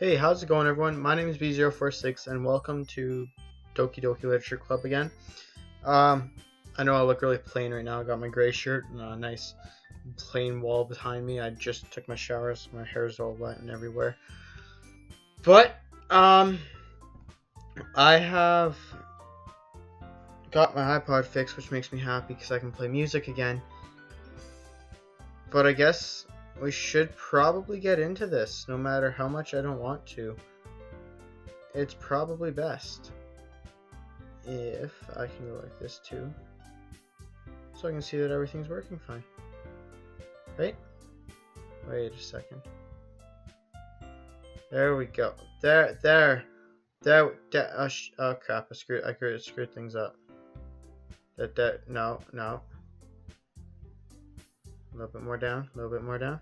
Hey, how's it going, everyone? My name is B046, and welcome to Doki Literature Club again. I know I look really plain right now. I got my gray shirt and a nice plain wall behind me. I just took my shower, so my hair's all wet and everywhere. But, I have got my iPod fixed, which makes me happy because I can play music again. But I guess we should probably get into this, no matter how much I don't want to. It's probably best if I can go like this too, so I can see that everything's working fine. Right? Wait a second. There we go. There. Oh crap! I screwed things up. No. A little bit more down.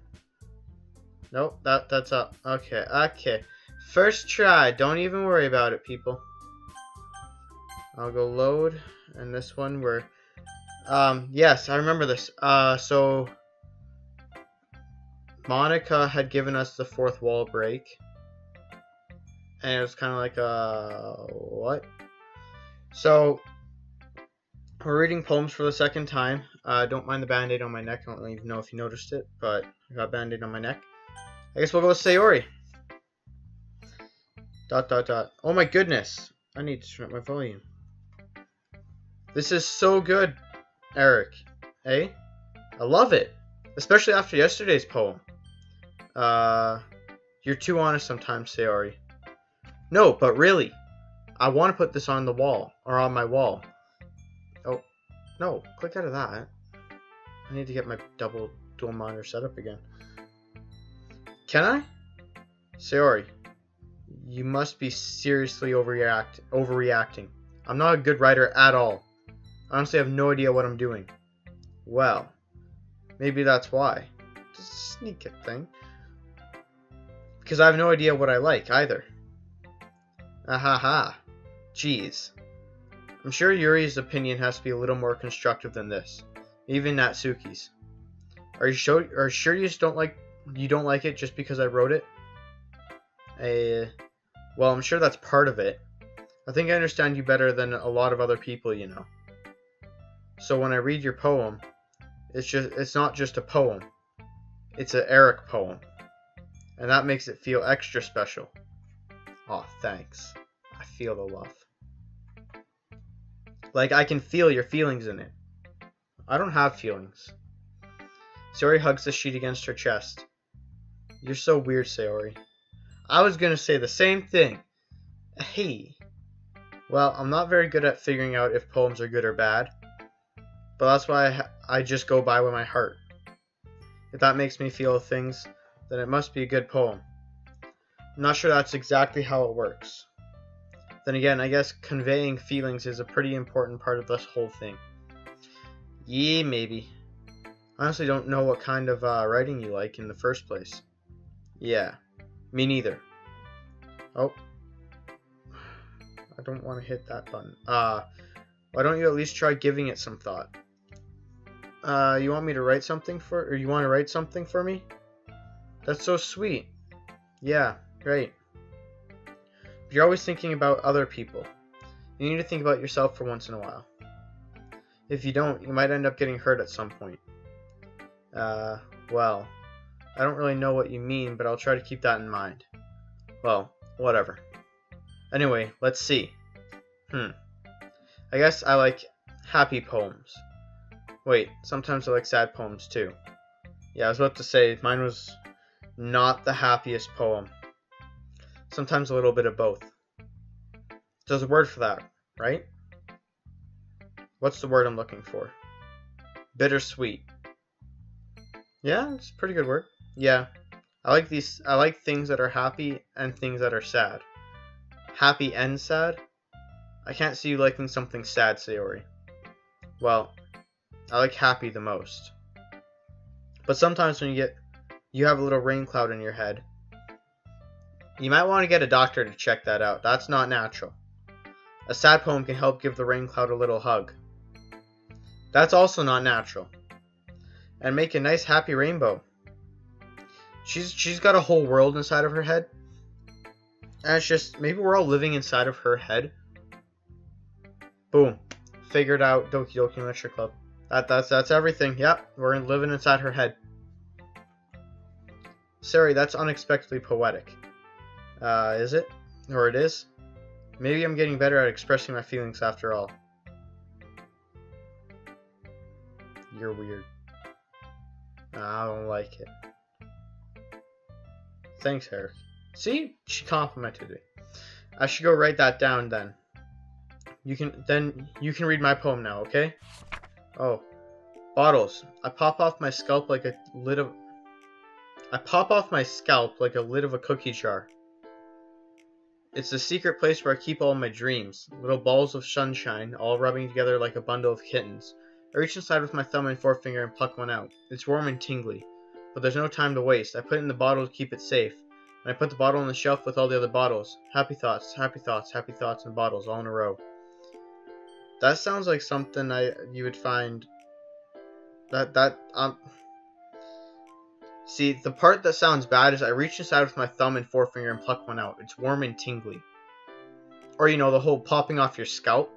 Nope, that's up. Okay. First try. Don't even worry about it, people. I'll go load, and this one we're yes, I remember this. So Monica had given us the fourth wall break, and it was kind of like what? So we're reading poems for the second time. Don't mind the band-aid on my neck. I don't even know if you noticed it, but I got a band-aid on my neck. I guess we'll go with Sayori. ... Oh my goodness. I need to turn up my volume. This is so good, Eric. Eh? I love it. Especially after yesterday's poem. You're too honest sometimes, Sayori. No, but really. I want to put this on the wall. Or on my wall. Oh. No, click out of that. I need to get my dual monitor set up again. Can I? Sayori, you must be seriously overreacting. I'm not a good writer at all. Honestly, I have no idea what I'm doing. Well, maybe that's why. Just a sneak it thing. Because I have no idea what I like either. Ahaha. Jeez. I'm sure Yuri's opinion has to be a little more constructive than this. Even Natsuki's. Are you sure you just don't like it just because I wrote it? Well, I'm sure that's part of it. I think I understand you better than a lot of other people, you know. So when I read your poem, it's not just a poem. It's an Eric poem. And that makes it feel extra special. Aw, thanks. I feel the love. Like, I can feel your feelings in it. I don't have feelings. Sayori hugs the sheet against her chest. You're so weird, Sayori. I was gonna say the same thing. Hey. Well, I'm not very good at figuring out if poems are good or bad. But that's why I just go by with my heart. If that makes me feel things, then it must be a good poem. I'm not sure that's exactly how it works. Then again, I guess conveying feelings is a pretty important part of this whole thing. Yeah, maybe. I honestly don't know what kind of writing you like in the first place. Yeah, me neither. Oh. I don't want to hit that button. Why don't you at least try giving it some thought? You want me to write something or you want to write something for me? That's so sweet. Yeah, great. But you're always thinking about other people. You need to think about yourself for once in a while. If you don't, you might end up getting hurt at some point. Well, I don't really know what you mean, but I'll try to keep that in mind. Well, whatever. Anyway, let's see. I guess I like happy poems. Wait, sometimes I like sad poems too. Yeah, I was about to say, mine was not the happiest poem. Sometimes a little bit of both. There's a word for that, right? What's the word I'm looking for? Bittersweet. Yeah, it's a pretty good word. Yeah. I like things that are happy and things that are sad. Happy and sad? I can't see you liking something sad, Sayori. Well, I like happy the most. But sometimes when you have a little rain cloud in your head, you might want to get a doctor to check that out. That's not natural. A sad poem can help give the rain cloud a little hug. That's also not natural. And make a nice happy rainbow. She's got a whole world inside of her head. And it's just, maybe we're all living inside of her head. Boom. Figured out Doki Doki Literature Club. That's everything. Yep, we're living inside her head. Sorry, that's unexpectedly poetic. Is it? Or it is? Maybe I'm getting better at expressing my feelings after all. You're weird. I don't like it. Thanks, Eric. See? She complimented me. I should go write that down then. You can read my poem now, okay? Oh. Bottles. I pop off my scalp like a lid of a cookie jar. It's the secret place where I keep all my dreams. Little balls of sunshine, all rubbing together like a bundle of kittens. I reach inside with my thumb and forefinger and pluck one out. It's warm and tingly. But there's no time to waste. I put it in the bottle to keep it safe. And I put the bottle on the shelf with all the other bottles. Happy thoughts, happy thoughts, happy thoughts, and bottles all in a row. That sounds like something you would find. See, the part that sounds bad is I reach inside with my thumb and forefinger and pluck one out. It's warm and tingly. Or, you know, the whole popping off your scalp.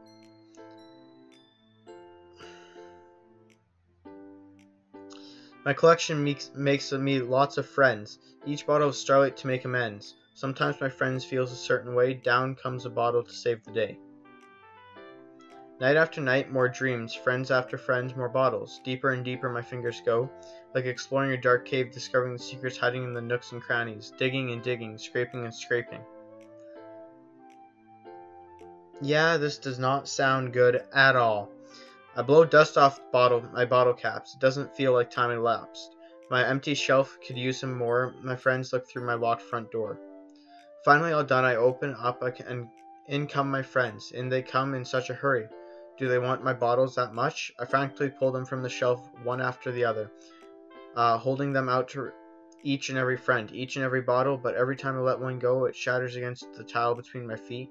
My collection makes of me lots of friends. Each bottle of starlight to make amends. Sometimes my friends feels a certain way. Down comes a bottle to save the day. Night after night, more dreams. Friends after friends, more bottles. Deeper and deeper my fingers go. Like exploring a dark cave, discovering the secrets hiding in the nooks and crannies. Digging and digging, scraping and scraping. Yeah, this does not sound good at all. I blow dust off my bottle caps. It doesn't feel like time elapsed. My empty shelf could use some more. My friends look through my locked front door. Finally all done, I open up and in come my friends. In they come in such a hurry. Do they want my bottles that much? I frantically pull them from the shelf one after the other, holding them out to each and every friend, each and every bottle, but every time I let one go, it shatters against the tile between my feet.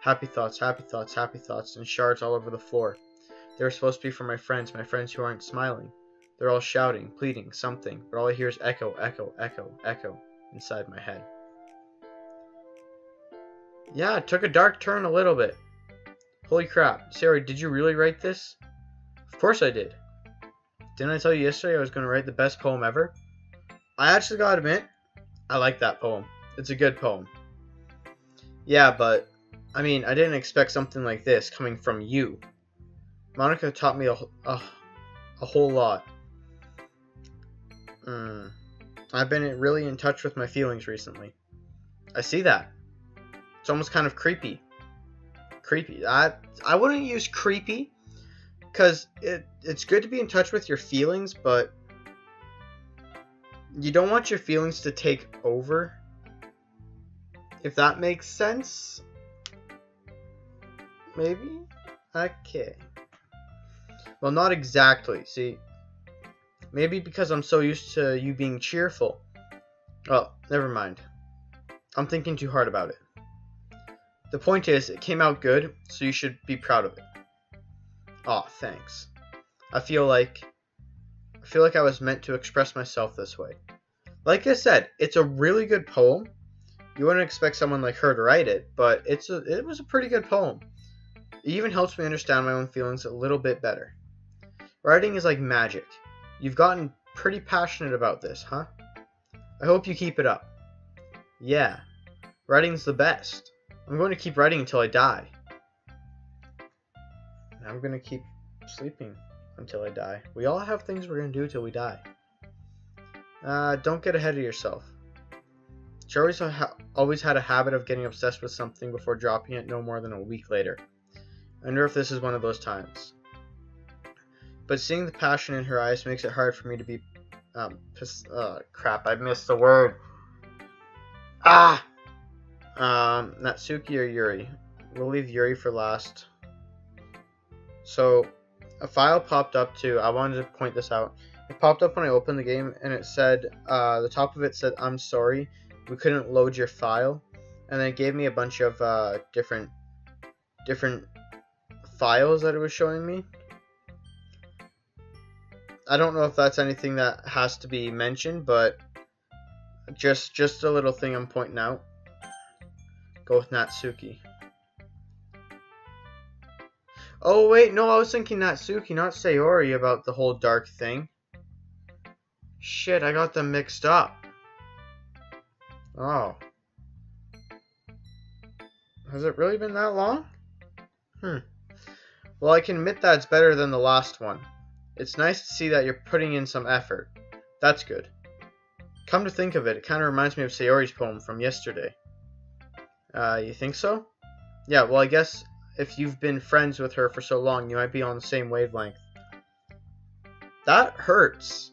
Happy thoughts, happy thoughts, happy thoughts, and shards all over the floor. They were supposed to be for my friends who aren't smiling. They're all shouting, pleading, something, but all I hear is echo, echo, echo, echo inside my head. Yeah, it took a dark turn a little bit. Holy crap. Sarah, did you really write this? Of course I did. Didn't I tell you yesterday I was going to write the best poem ever? I actually gotta admit, I like that poem. It's a good poem. Yeah, but, I mean, I didn't expect something like this coming from you. Monica taught me a whole lot. I've been really in touch with my feelings recently. I see that. It's almost kind of creepy. Creepy. I wouldn't use creepy, because it's good to be in touch with your feelings, but you don't want your feelings to take over, if that makes sense. Maybe? Okay. Well, not exactly. See, maybe because I'm so used to you being cheerful. Oh, never mind. I'm thinking too hard about it. The point is, it came out good, so you should be proud of it. Aw, thanks. I feel like I was meant to express myself this way. Like I said, it's a really good poem. You wouldn't expect someone like her to write it, but it was a pretty good poem. It even helps me understand my own feelings a little bit better. Writing is like magic. You've gotten pretty passionate about this, huh? I hope you keep it up. Yeah, writing's the best. I'm going to keep writing until I die. And I'm going to keep sleeping until I die. We all have things we're going to do till we die. Don't get ahead of yourself. She always had a habit of getting obsessed with something before dropping it no more than a week later. I wonder if this is one of those times. But seeing the passion in her eyes makes it hard for me to be crap, I missed the word. Natsuki or Yuri? We'll leave Yuri for last. So, a file popped up too. I wanted to point this out. It popped up when I opened the game, and it said, the top of it said, "I'm sorry, we couldn't load your file." And then it gave me a bunch of different files that it was showing me. I don't know if that's anything that has to be mentioned, but just a little thing I'm pointing out. Go with Natsuki. Oh wait, no, I was thinking Natsuki, not Sayori, about the whole dark thing. Shit, I got them mixed up. Oh. Has it really been that long? Well, I can admit that it's better than the last one. It's nice to see that you're putting in some effort. That's good. Come to think of it, it kind of reminds me of Sayori's poem from yesterday. You think so? Yeah, well, I guess if you've been friends with her for so long, you might be on the same wavelength. That hurts.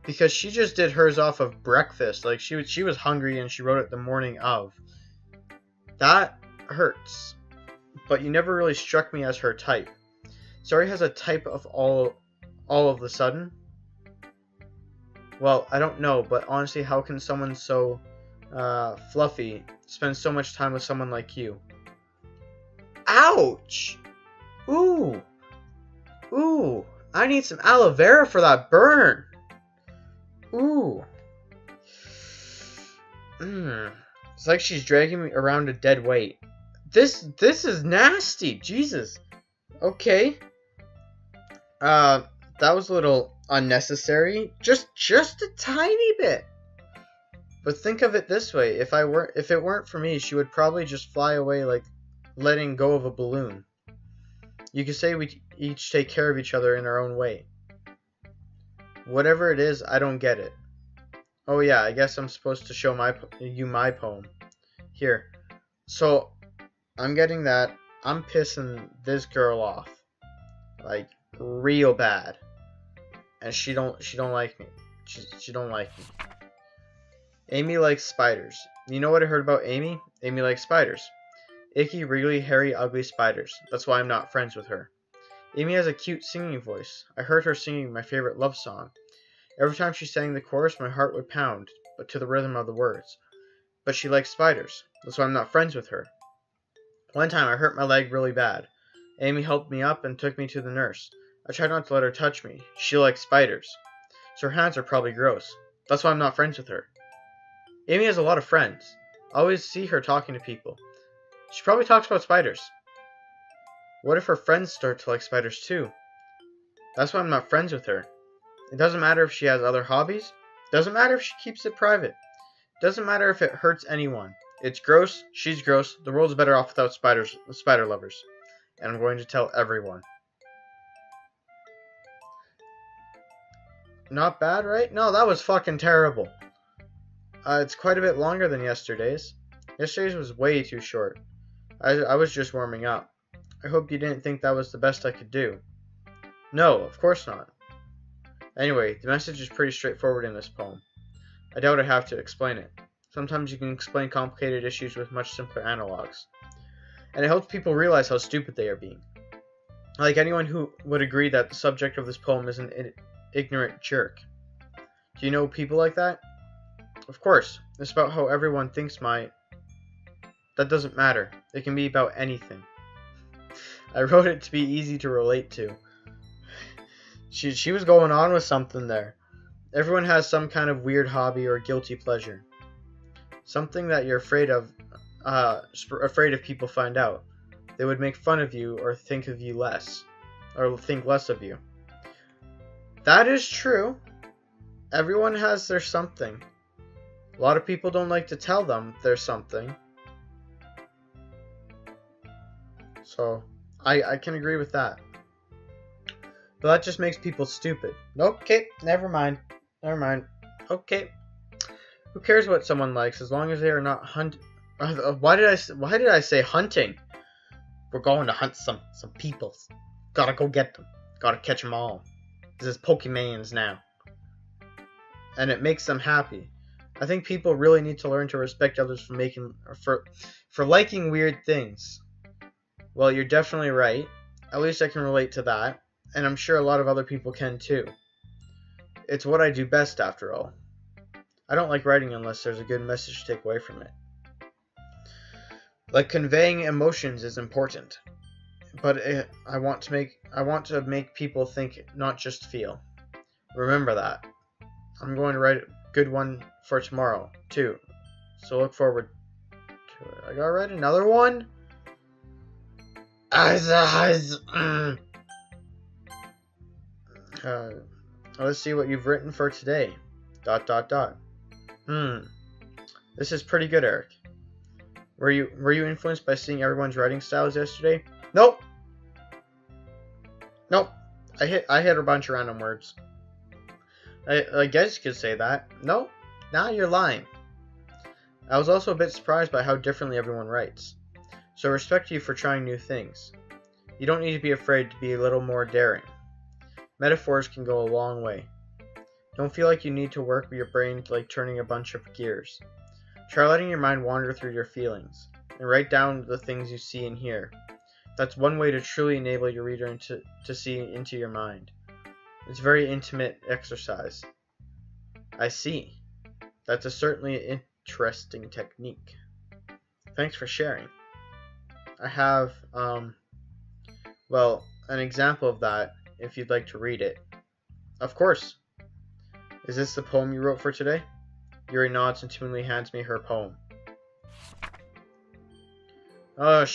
Because she just did hers off of breakfast. Like, she was hungry and she wrote it the morning of. That hurts. But you never really struck me as her type. Sayori has a type of all of the sudden. Well, I don't know, but honestly, how can someone so fluffy spend so much time with someone like you? Ouch! Ooh! Ooh! I need some aloe vera for that burn! Ooh! It's like she's dragging me around a dead weight. This is nasty! Jesus! Okay. That was a little unnecessary. Just a tiny bit. But think of it this way, if it weren't for me, she would probably just fly away like letting go of a balloon. You could say we each take care of each other in our own way. Whatever it is, I don't get it. Oh yeah, I guess I'm supposed to show you my poem. Here. So, I'm getting that. I'm pissing this girl off. Like, real bad. And she don't like me. She don't like me. Amy likes spiders. You know what I heard about Amy? Amy likes spiders. Icky, wriggly, hairy, ugly spiders. That's why I'm not friends with her. Amy has a cute singing voice. I heard her singing my favorite love song. Every time she sang the chorus, my heart would pound, but to the rhythm of the words. But she likes spiders. That's why I'm not friends with her. One time I hurt my leg really bad. Amy helped me up and took me to the nurse. I tried not to let her touch me. She likes spiders. So her hands are probably gross. That's why I'm not friends with her. Amy has a lot of friends. I always see her talking to people. She probably talks about spiders. What if her friends start to like spiders too? That's why I'm not friends with her. It doesn't matter if she has other hobbies. It doesn't matter if she keeps it private. It doesn't matter if it hurts anyone. It's gross. She's gross. The world's better off without spider lovers. And I'm going to tell everyone. Not bad, right? No, that was fucking terrible. It's quite a bit longer than yesterday's. Yesterday's was way too short. I was just warming up. I hope you didn't think that was the best I could do. No, of course not. Anyway, the message is pretty straightforward in this poem. I doubt I have to explain it. Sometimes you can explain complicated issues with much simpler analogs. And it helps people realize how stupid they are being. Like anyone who would agree that the subject of this poem is an ignorant jerk. Do you know people like that? Of course, it's about how everyone thinks that doesn't matter. It can be about anything. I wrote it to be easy to relate to. She was going on with something there. Everyone has some kind of weird hobby or guilty pleasure. Something that you're afraid of people find out. They would make fun of you or think of you less. Or think less of you. That is true. Everyone has their something. A lot of people don't like to tell them there's something. So, I can agree with that. But that just makes people stupid. Okay, never mind. Okay. Who cares what someone likes as long as they are not Why did I say hunting? We're going to hunt some peoples. Gotta go get them. Gotta catch them all. This is Pokemans now. And it makes them happy. I think people really need to learn to respect others for liking weird things. Well, you're definitely right. At least I can relate to that. And I'm sure a lot of other people can too. It's what I do best, after all. I don't like writing unless there's a good message to take away from it. Like conveying emotions is important. But I want to make people think, not just feel. Remember that. I'm going to write a good one for tomorrow, too. So look forward I gotta write another one? Let's see what you've written for today. ... This is pretty good, Eric. Were you influenced by seeing everyone's writing styles yesterday? Nope. I hit a bunch of random words. I guess you could say that. Nope. Nah, you're lying. I was also a bit surprised by how differently everyone writes. So I respect you for trying new things. You don't need to be afraid to be a little more daring. Metaphors can go a long way. Don't feel like you need to work with your brain like turning a bunch of gears. Try letting your mind wander through your feelings, and write down the things you see and hear. That's one way to truly enable your reader to see into your mind. It's a very intimate exercise. I see. That's a certainly interesting technique. Thanks for sharing. I have, well, an example of that if you'd like to read it. Of course. Is this the poem you wrote for today? Yuri nods and timidly hands me her poem. Oh,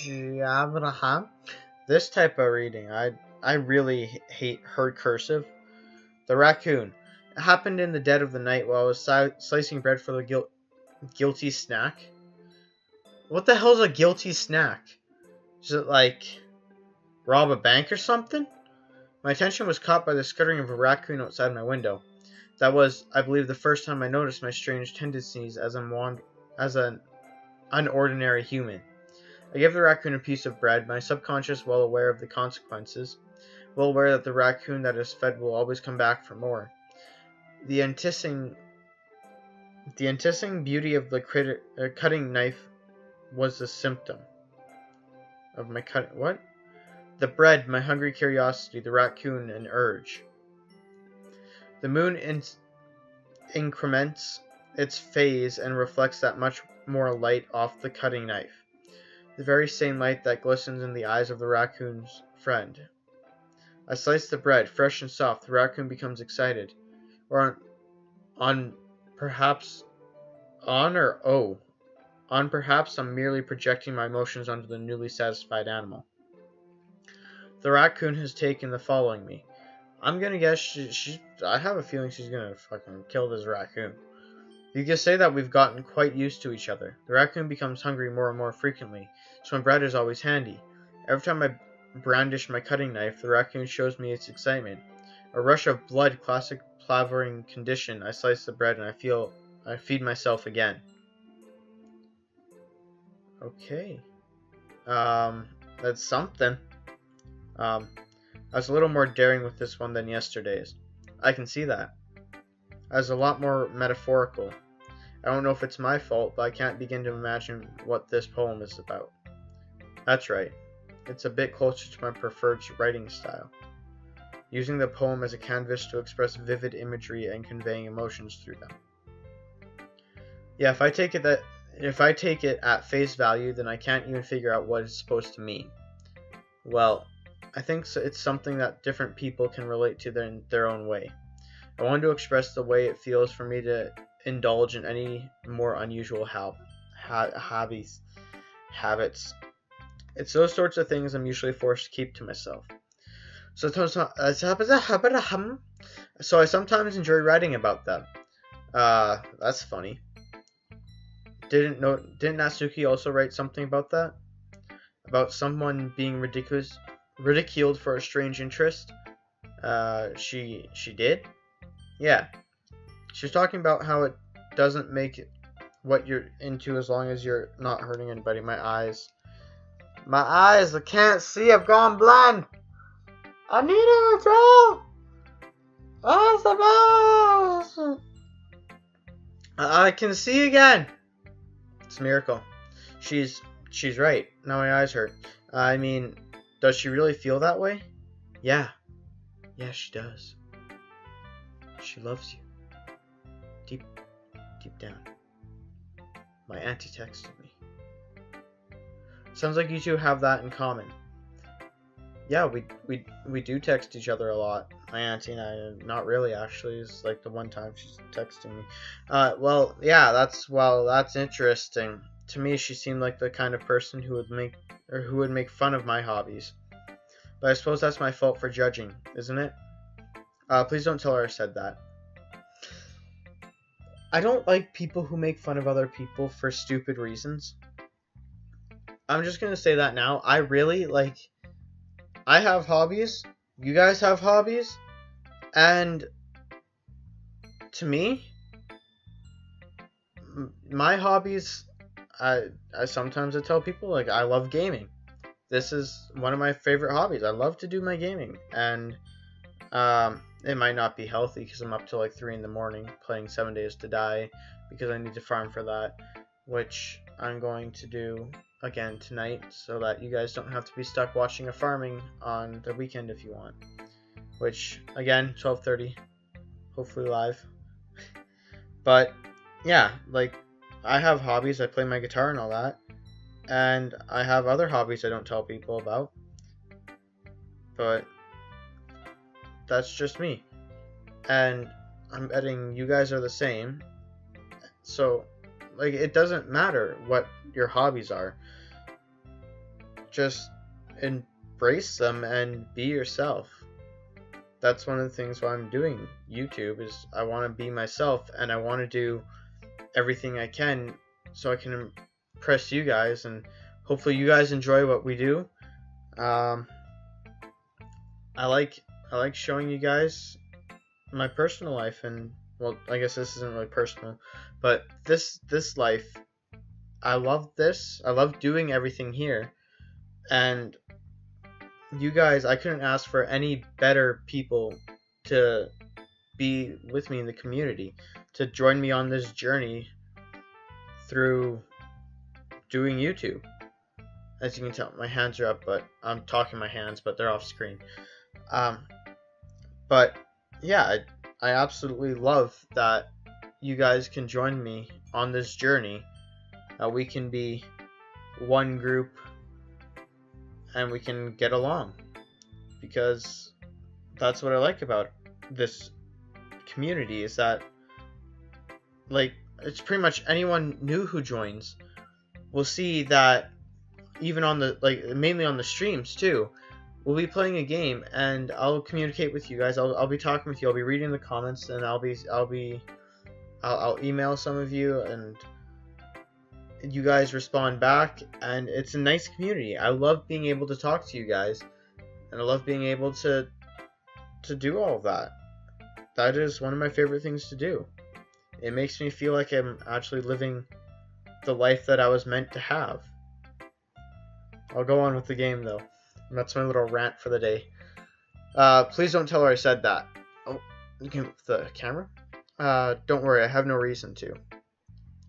Abraham. This type of reading, I really hate her cursive. The raccoon. It happened in the dead of the night while I was slicing bread for the guilty snack. What the hell is a guilty snack? Is it like rob a bank or something? My attention was caught by the scuttering of a raccoon outside my window. That was, I believe, the first time I noticed my strange tendencies as an unordinary human. I gave the raccoon a piece of bread, my subconscious well aware of the consequences, well aware that the raccoon that is fed will always come back for more. The enticing beauty of the cutting knife was the symptom of my cutting. What? The bread, my hungry curiosity, the raccoon, an urge. The moon increments its phase and reflects that much more light off the cutting knife. The very same light that glistens in the eyes of the raccoon's friend. I slice the bread, fresh and soft. The raccoon becomes excited. On perhaps I'm merely projecting my emotions onto the newly satisfied animal. The raccoon has taken the following me. I'm gonna guess I have a feeling she's gonna fucking kill this raccoon. You can say that we've gotten quite used to each other. The raccoon becomes hungry more and more frequently, so my bread is always handy. Every time I brandish my cutting knife, the raccoon shows me its excitement. A rush of blood, classic plavering condition. I slice the bread and I feed myself again. Okay. That's something. I was a little more daring with this one than yesterday's. I can see that. I was a lot more metaphorical. I don't know if it's my fault, but I can't begin to imagine what this poem is about. That's right. It's a bit closer to my preferred writing style. Using the poem as a canvas to express vivid imagery and conveying emotions through them. Yeah, if I take it at face value, then I can't even figure out what it's supposed to mean. Well, I think it's something that different people can relate to their own way. I wanted to express the way it feels for me to indulge in any more unusual habits. It's those sorts of things I'm usually forced to keep to myself. So I sometimes enjoy writing about them. That's funny. Didn't Natsuki also write something about that? About someone being ridiculed for a strange interest? She did? Yeah. She was talking about how it doesn't make it what you're into as long as you're not hurting anybody. My eyes, I can't see. I've gone blind. I need a control. I can see again. It's a miracle. She's right. Now my eyes hurt. I mean, does she really feel that way? Yeah. Yeah, she does. She loves you. Deep down. My auntie texted me. Sounds like you two have that in common. Yeah, we do text each other a lot. my auntie and I. Not really, actually. It's like the one time she's texting me. Well, yeah, that's interesting. To me, she seemed like the kind of person who would make fun of my hobbies. But I suppose that's my fault for judging, isn't it? Please don't tell her I said that. I don't like people who make fun of other people for stupid reasons. I'm just gonna say that now. I have hobbies. You guys have hobbies. And to me, my hobbies, I sometimes tell people, like, I love gaming. This is one of my favorite hobbies. I love to do my gaming. And it might not be healthy because I'm up till like 3 in the morning playing 7 Days to Die because I need to farm for that, which I'm going to do again tonight so that you guys don't have to be stuck watching a farming on the weekend if you want. Which, again, 12:30, hopefully live. But yeah, like, I have hobbies. I play my guitar and all that, and I have other hobbies I don't tell people about, but that's just me. And I'm betting you guys are the same. So, like, it doesn't matter what your hobbies are. Just embrace them and be yourself. That's one of the things why I'm doing YouTube, is I want to be myself, and I want to do everything I can so I can impress you guys, and hopefully you guys enjoy what we do. I like showing you guys my personal life, and, well, I guess this isn't really personal, but this life, I love this. I love doing everything here, and you guys, I couldn't ask for any better people to be with me in the community, to join me on this journey through doing YouTube. As you can tell, my hands are up, but I'm talking my hands, but they're off screen. But yeah, I absolutely love that you guys can join me on this journey. We can be one group and we can get along, because that's what I like about this community, is that, like, it's pretty much anyone new who joins will see that, even on the, like, mainly on the streams too, we'll be playing a game and I'll communicate with you guys. I'll be talking with you. I'll be reading the comments, and I'll email some of you, and you guys respond back, and it's a nice community. I love being able to talk to you guys, and I love being able to do all of that. That is one of my favorite things to do. It makes me feel like I'm actually living the life that I was meant to have. I'll go on with the game, though. And that's my little rant for the day. Please don't tell her I said that. Oh, you can move the camera? Don't worry, I have no reason to.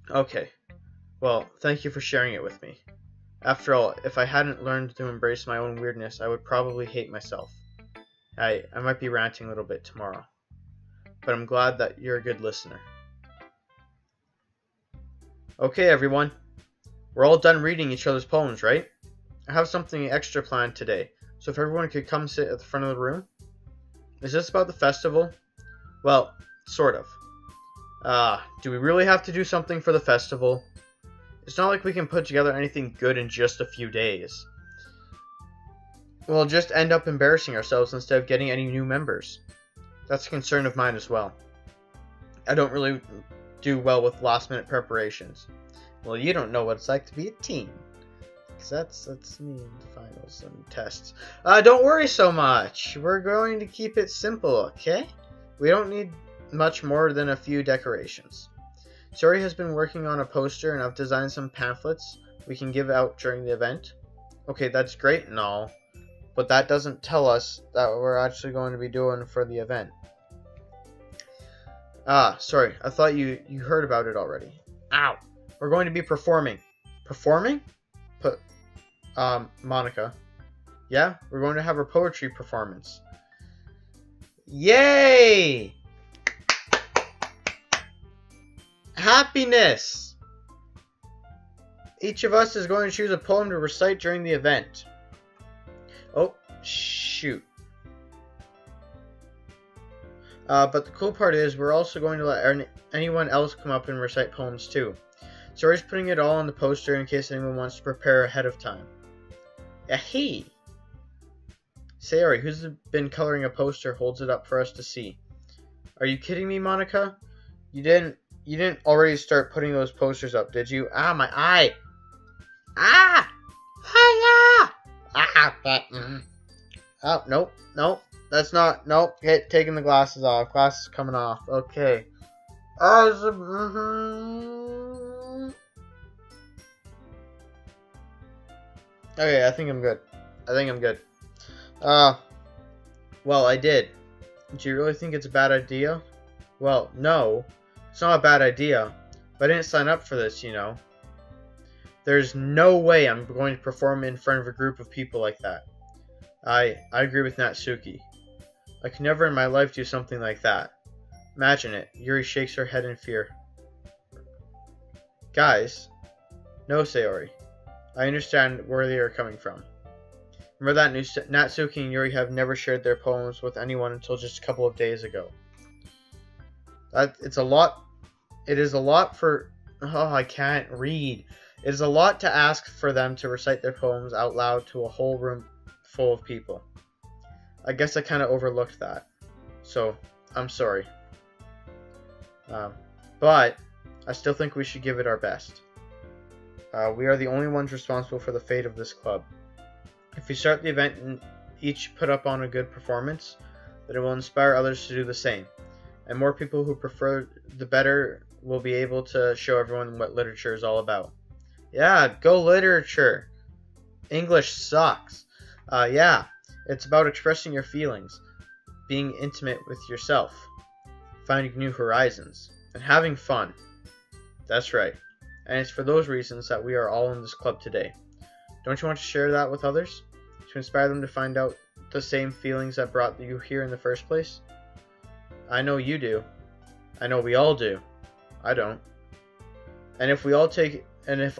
Okay. Well, thank you for sharing it with me. After all, if I hadn't learned to embrace my own weirdness, I would probably hate myself. I might be ranting a little bit tomorrow, but I'm glad that you're a good listener. Okay, everyone. We're all done reading each other's poems, right? I have something extra planned today, so if everyone could come sit at the front of the room. Is this about the festival? Well, sort of. Do we really have to do something for the festival? It's not like we can put together anything good in just a few days. We'll just end up embarrassing ourselves instead of getting any new members. That's a concern of mine as well. I don't really do well with last-minute preparations. Well, you don't know what it's like to be a teen. Because that's me in the finals and tests. Don't worry so much. We're going to keep it simple, okay? We don't need much more than a few decorations. Suri has been working on a poster, and I've designed some pamphlets we can give out during the event. Okay, that's great and all, but that doesn't tell us that we're actually going to be doing for the event. Sorry, I thought you heard about it already. Ow! We're going to be performing. Performing? Monica. Yeah, we're going to have a poetry performance. Yay! Happiness! Each of us is going to choose a poem to recite during the event. Oh, shoot. But the cool part is we're also going to let anyone else come up and recite poems too. Sayori's putting it all on the poster in case anyone wants to prepare ahead of time. Yahee! Sayori, who's been coloring a poster, holds it up for us to see. Are you kidding me, Monica? You didn't already start putting those posters up, did you? Ah, my eye! Ah! Ah! Ah! Oh, nope. That's not. Nope. Taking the glasses off. Glasses coming off. Okay. Okay, I think I'm good. Well, I did. Do you really think it's a bad idea? Well, no. It's not a bad idea. But I didn't sign up for this, you know. There's no way I'm going to perform in front of a group of people like that. I agree with Natsuki. I could never in my life do something like that. Imagine it. Yuri shakes her head in fear. Guys. No, Sayori. I understand where they are coming from. Remember that Natsuki and Yuri have never shared their poems with anyone until just a couple of days ago. It is a lot for... Oh, I can't read. It is a lot to ask for them to recite their poems out loud to a whole room full of people. I guess I kind of overlooked that. So, I'm sorry. But, I still think we should give it our best. We are the only ones responsible for the fate of this club. If we start the event and each put up on a good performance, then it will inspire others to do the same. And more people who prefer the better will be able to show everyone what literature is all about. Yeah, go literature! English sucks. Yeah, it's about expressing your feelings, being intimate with yourself, finding new horizons, and having fun. That's right. And it's for those reasons that we are all in this club today. Don't you want to share that with others? To inspire them to find out the same feelings that brought you here in the first place? I know you do. I know we all do. I don't. And if we all take... And if...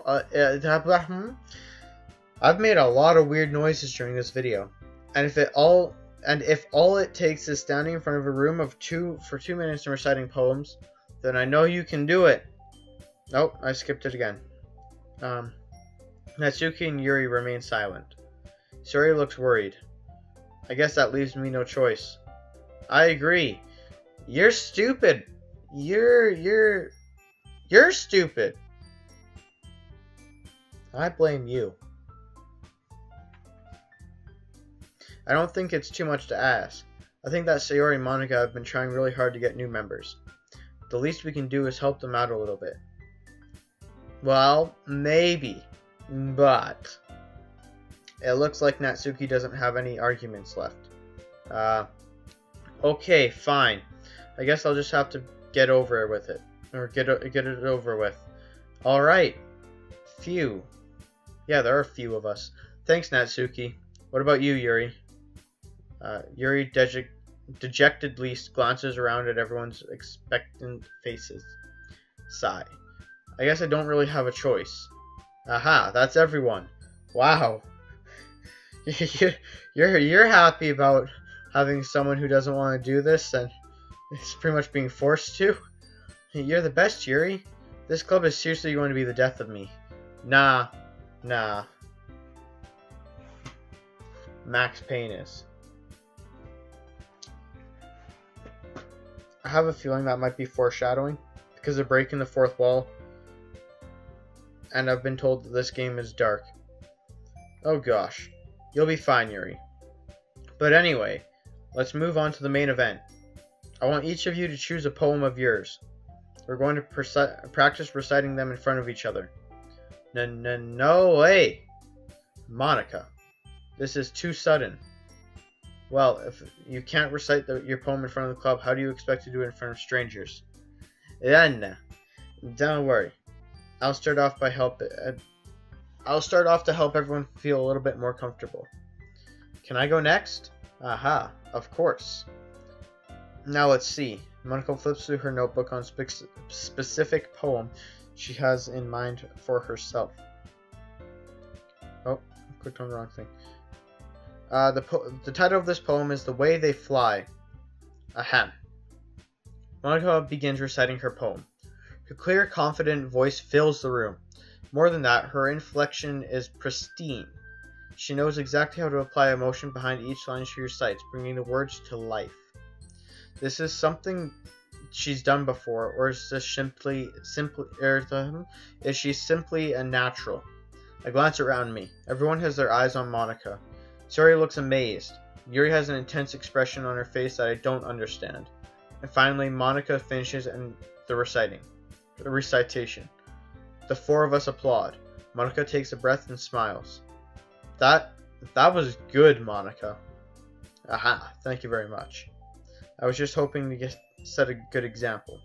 I've made a lot of weird noises during this video. And if all it takes is standing in front of a room of for 2 minutes and reciting poems, then I know you can do it. Nope, I skipped it again. Natsuki and Yuri remain silent. Sayori looks worried. I guess that leaves me no choice. I agree. You're stupid. You're stupid. I blame you. I don't think it's too much to ask. I think that Sayori and Monica have been trying really hard to get new members. The least we can do is help them out a little bit. Well, maybe. But it looks like Natsuki doesn't have any arguments left. Okay, fine. I guess I'll just have to get over with it. Or get it over with. Alright. Few. Yeah, there are a few of us. Thanks, Natsuki. What about you, Yuri? Yuri dejectedly glances around at everyone's expectant faces. Sigh. I guess I don't really have a choice. Aha, that's everyone. Wow. You're happy about having someone who doesn't want to do this and is pretty much being forced to? You're the best, Yuri. This club is seriously going to be the death of me. Nah. Max Payne is. I have a feeling that might be foreshadowing because of breaking the fourth wall. And I've been told that this game is dark. Oh gosh. You'll be fine, Yuri. But anyway, let's move on to the main event. I want each of you to choose a poem of yours. We're going to practice reciting them in front of each other. No way! Monica, this is too sudden. Well, if you can't recite your poem in front of the club, how do you expect to do it in front of strangers? Then, don't worry. I'll start off to help everyone feel a little bit more comfortable. Can I go next? Aha, of course. Now let's see. Monica flips through her notebook on specific poem she has in mind for herself. Oh, I clicked on the wrong thing. The title of this poem is The Way They Fly. Ahem. Monica begins reciting her poem. Her clear, confident voice fills the room. More than that, her inflection is pristine. She knows exactly how to apply emotion behind each line she recites, bringing the words to life. This is something she's done before, or is this is she simply a natural? I glance around me. Everyone has their eyes on Monica. Sayori looks amazed. Yuri has an intense expression on her face that I don't understand. And finally, Monica finishes the recitation. The four of us applaud. Monica takes a breath and smiles. That was good, Monica. Aha, thank you very much. I was just hoping to set a good example.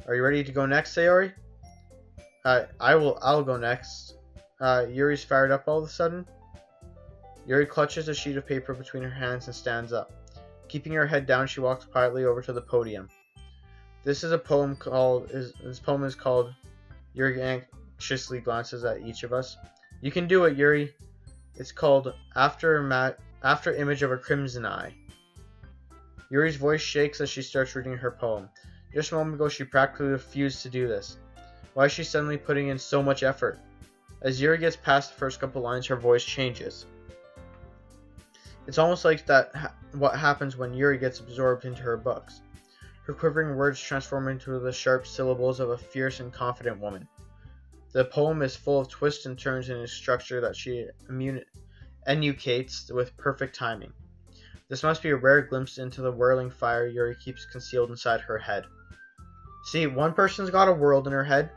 Are you ready to go next, Sayori? I'll go next. Yuri's fired up all of a sudden. Yuri clutches a sheet of paper between her hands and stands up. Keeping her head down, she walks quietly over to the podium. This poem is called. Yuri anxiously glances at each of us. You can do it, Yuri. It's called After Image of a Crimson Eye. Yuri's voice shakes as she starts reading her poem. Just a moment ago, she practically refused to do this. Why is she suddenly putting in so much effort? As Yuri gets past the first couple lines, her voice changes. It's almost like what happens when Yuri gets absorbed into her books. Her quivering words transform into the sharp syllables of a fierce and confident woman. The poem is full of twists and turns in its structure that she enunciates with perfect timing. This must be a rare glimpse into the whirling fire Yuri keeps concealed inside her head. See, one person's got a world in her head,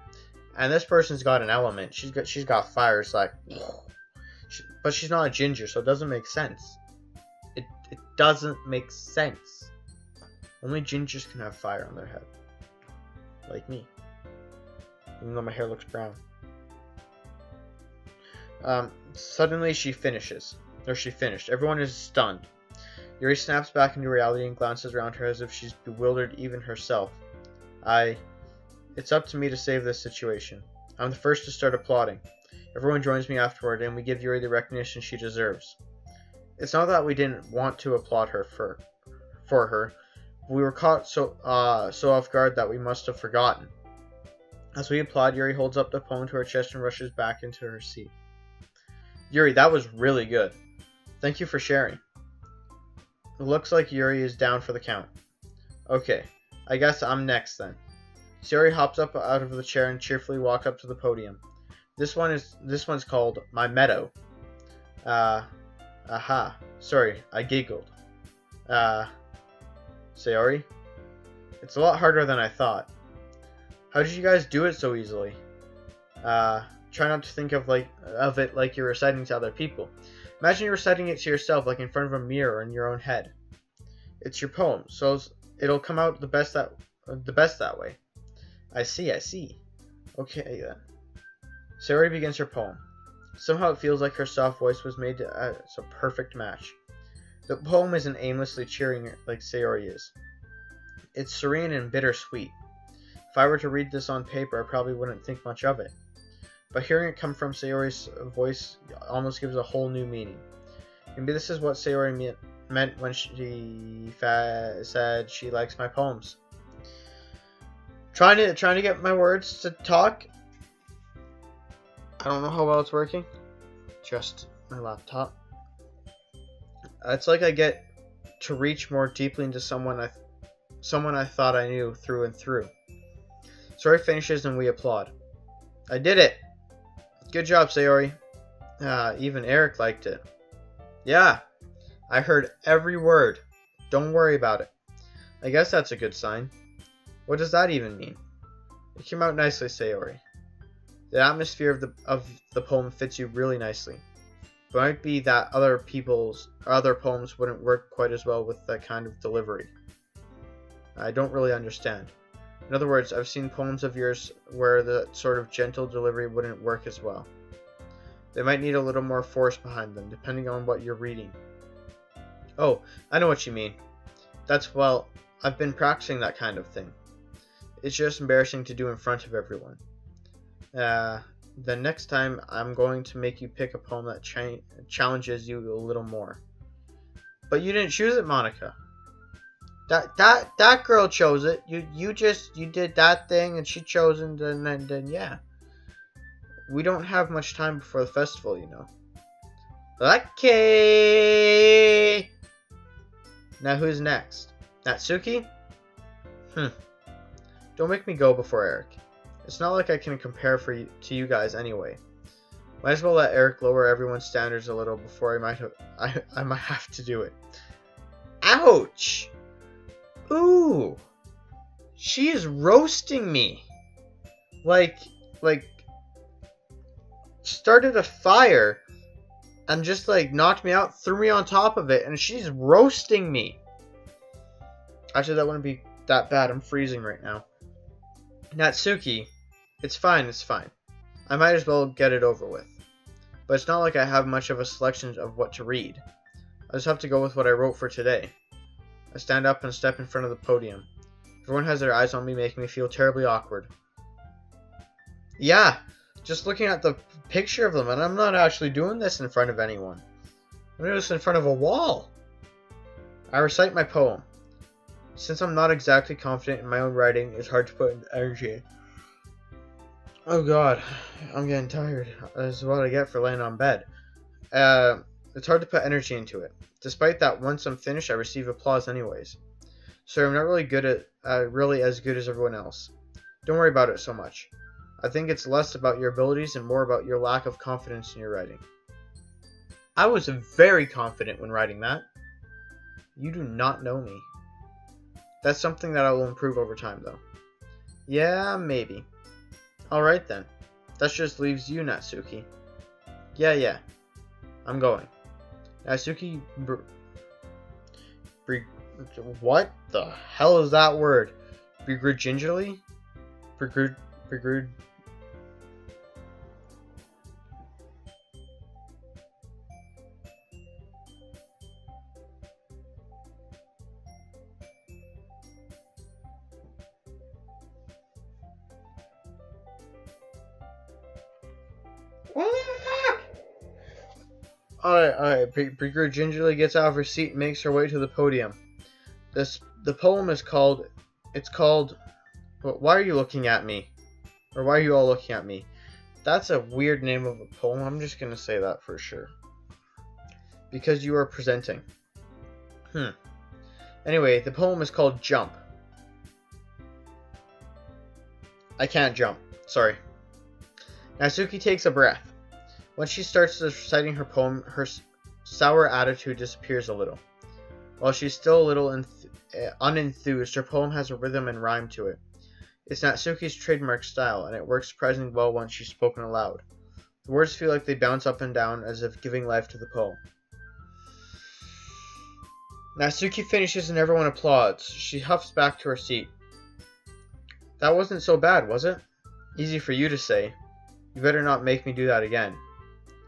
and this person's got an element. She's got fire. It's like, but she's not a ginger, so it doesn't make sense. It doesn't make sense. Only gingers can have fire on their head, like me. Even though my hair looks brown. Suddenly she finished. Everyone is stunned. Yuri snaps back into reality and glances around her as if she's bewildered even herself. It's up to me to save this situation. I'm the first to start applauding. Everyone joins me afterward, and we give Yuri the recognition she deserves. It's not that we didn't want to applaud her for her. We were caught so off guard that we must have forgotten. As we applaud, Yuri holds up the poem to her chest and rushes back into her seat. Yuri, that was really good. Thank you for sharing. It looks like Yuri is down for the count. Okay, I guess I'm next then. Sayori hops up out of the chair and cheerfully walks up to the podium. This one's called My Meadow. Aha. Sorry, I giggled. Sayori? It's a lot harder than I thought. How did you guys do it so easily? Try not to think of it like you're reciting to other people. Imagine you're reciting it to yourself, like in front of a mirror in your own head. It's your poem, so it'll come out the best that way. I see. Okay then. Sayori begins her poem. Somehow it feels like her soft voice was made as a perfect match. The poem isn't aimlessly cheering like Sayori is. It's serene and bittersweet. If I were to read this on paper, I probably wouldn't think much of it. But hearing it come from Sayori's voice almost gives a whole new meaning. Maybe this is what Sayori meant when she said she likes my poems. Trying to get my words to talk. I don't know how well it's working. Just my laptop. It's like I get to reach more deeply into someone I thought I knew through and through. Sayori finishes and we applaud. I did it! Good job, Sayori. Even Eric liked it. Yeah, I heard every word. Don't worry about it. I guess that's a good sign. What does that even mean? It came out nicely, Sayori. The atmosphere of the poem fits you really nicely. It might be that other poems wouldn't work quite as well with that kind of delivery. I don't really understand. In other words, I've seen poems of yours where the sort of gentle delivery wouldn't work as well. They might need a little more force behind them, depending on what you're reading. Oh, I know what you mean. I've been practicing that kind of thing. It's just embarrassing to do in front of everyone. The next time, I'm going to make you pick a poem that challenges you a little more. But you didn't choose it, Monica. That girl chose it. You did that thing and she chose it, and then yeah. We don't have much time before the festival, you know. Okay. Now who's next? Natsuki? Don't make me go before Eric. It's not like I can compare to you guys anyway. Might as well let Eric lower everyone's standards a little before I might have to do it. Ouch! Ooh! She is roasting me. Like started a fire and just like knocked me out, threw me on top of it, and she's roasting me. Actually, that wouldn't be that bad. I'm freezing right now. Natsuki, it's fine. I might as well get it over with. But it's not like I have much of a selection of what to read. I just have to go with what I wrote for today. I stand up and step in front of the podium. Everyone has their eyes on me, making me feel terribly awkward. Yeah, just looking at the picture of them, and I'm not actually doing this in front of anyone. I'm doing this in front of a wall. I recite my poem. Since I'm not exactly confident in my own writing, it's hard to put in energy. Oh god, I'm getting tired. This is what I get for laying on bed. It's hard to put energy into it. Despite that, once I'm finished, I receive applause anyways. So I'm not really really as good as everyone else. Don't worry about it so much. I think it's less about your abilities and more about your lack of confidence in your writing. I was very confident when writing that. You do not know me. That's something that I will improve over time, though. Yeah, maybe. Alright then. That just leaves you, Natsuki. Yeah. I'm going. Natsuki... What the hell is that word? Begrudgingly? Begrud... Alright. Begrudgingly gets out of her seat and makes her way to the podium. The poem is called... It's called... Why are you looking at me? Or why are you all looking at me? That's a weird name of a poem. I'm just gonna say that for sure. Because you are presenting. Anyway, the poem is called Jump. I can't jump. Sorry. Natsuki takes a breath. When she starts reciting her poem, her sour attitude disappears a little. While she's still a little unenthused, her poem has a rhythm and rhyme to it. It's Natsuki's trademark style, and it works surprisingly well once she's spoken aloud. The words feel like they bounce up and down as if giving life to the poem. Natsuki finishes and everyone applauds. She huffs back to her seat. That wasn't so bad, was it? Easy for you to say. You better not make me do that again.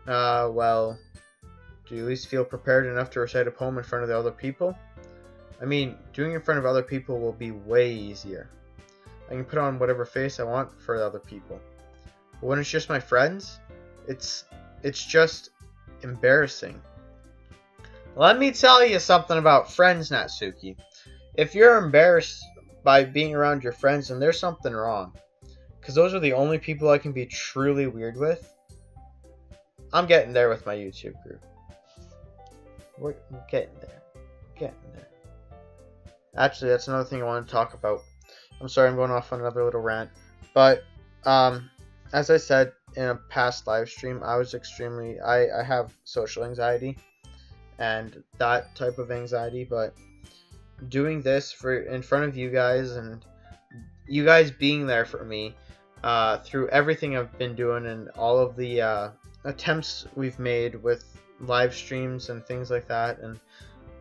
Well, do you at least feel prepared enough to recite a poem in front of the other people? I mean, doing it in front of other people will be way easier. I can put on whatever face I want for the other people. But when it's just my friends, it's just embarrassing. Let me tell you something about friends, Natsuki. If you're embarrassed by being around your friends, then there's something wrong. Because those are the only people I can be truly weird with. I'm getting there with my YouTube group. We're getting there. Actually, that's another thing I want to talk about. I'm sorry, I'm going off on another little rant. But, as I said in a past live stream, I have social anxiety. And that type of anxiety. But doing this in front of you guys, and you guys being there for me, through everything I've been doing and all of the attempts we've made with live streams and things like that. And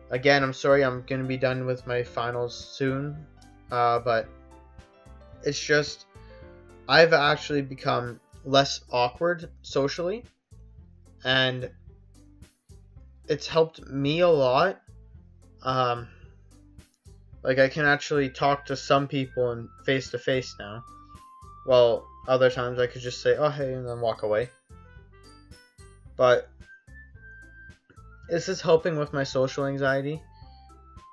again, I'm sorry, I'm going to be done with my finals soon, but it's just I've actually become less awkward socially, and it's helped me a lot. Like, I can actually talk to some people in face to face now. Well, other times I could just say, oh hey, and then walk away. But this is helping with my social anxiety,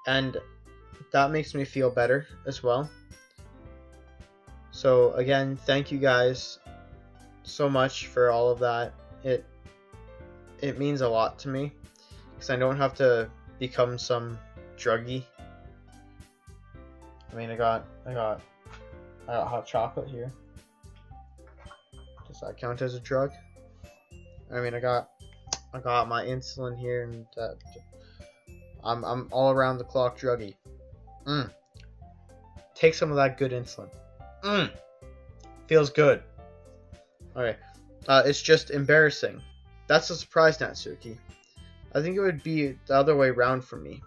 and that makes me feel better as well. So again, thank you guys so much for all of that. It means a lot to me because I don't have to become some druggie. I mean, I got hot chocolate here. Does that count as a drug? I mean, I got my insulin here, and I'm all around the clock druggie. Take some of that good insulin. Feels good. Okay. It's just embarrassing. That's a surprise, Natsuki. I think it would be the other way around for me.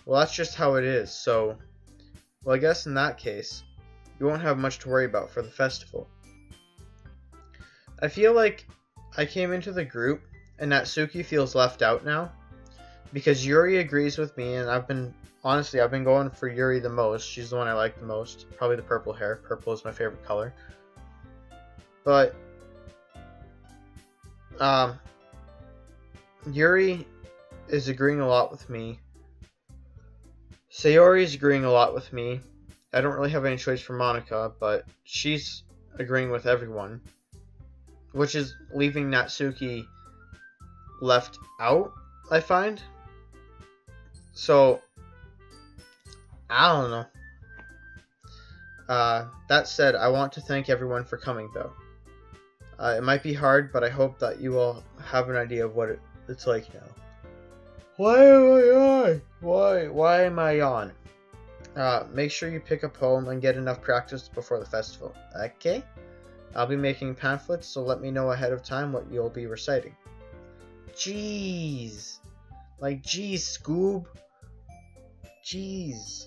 Well, that's just how it is, so... Well, I guess in that case, you won't have much to worry about for the festival. I feel like I came into the group, and Natsuki feels left out now. Because Yuri agrees with me, and I've been going for Yuri the most. She's the one I like the most. Probably the purple hair. Purple is my favorite color. But... Yuri is agreeing a lot with me. Sayori is agreeing a lot with me. I don't really have any choice for Monica, but she's agreeing with everyone. Which is leaving Natsuki left out, I find. So, I don't know. That said, I want to thank everyone for coming, though. It might be hard, but I hope that you all have an idea of what it's like now. Why am I on? Why am I on? Make sure you pick a poem and get enough practice before the festival. Okay? I'll be making pamphlets, so let me know ahead of time what you'll be reciting. Jeez. Like, geez, Scoob. Jeez.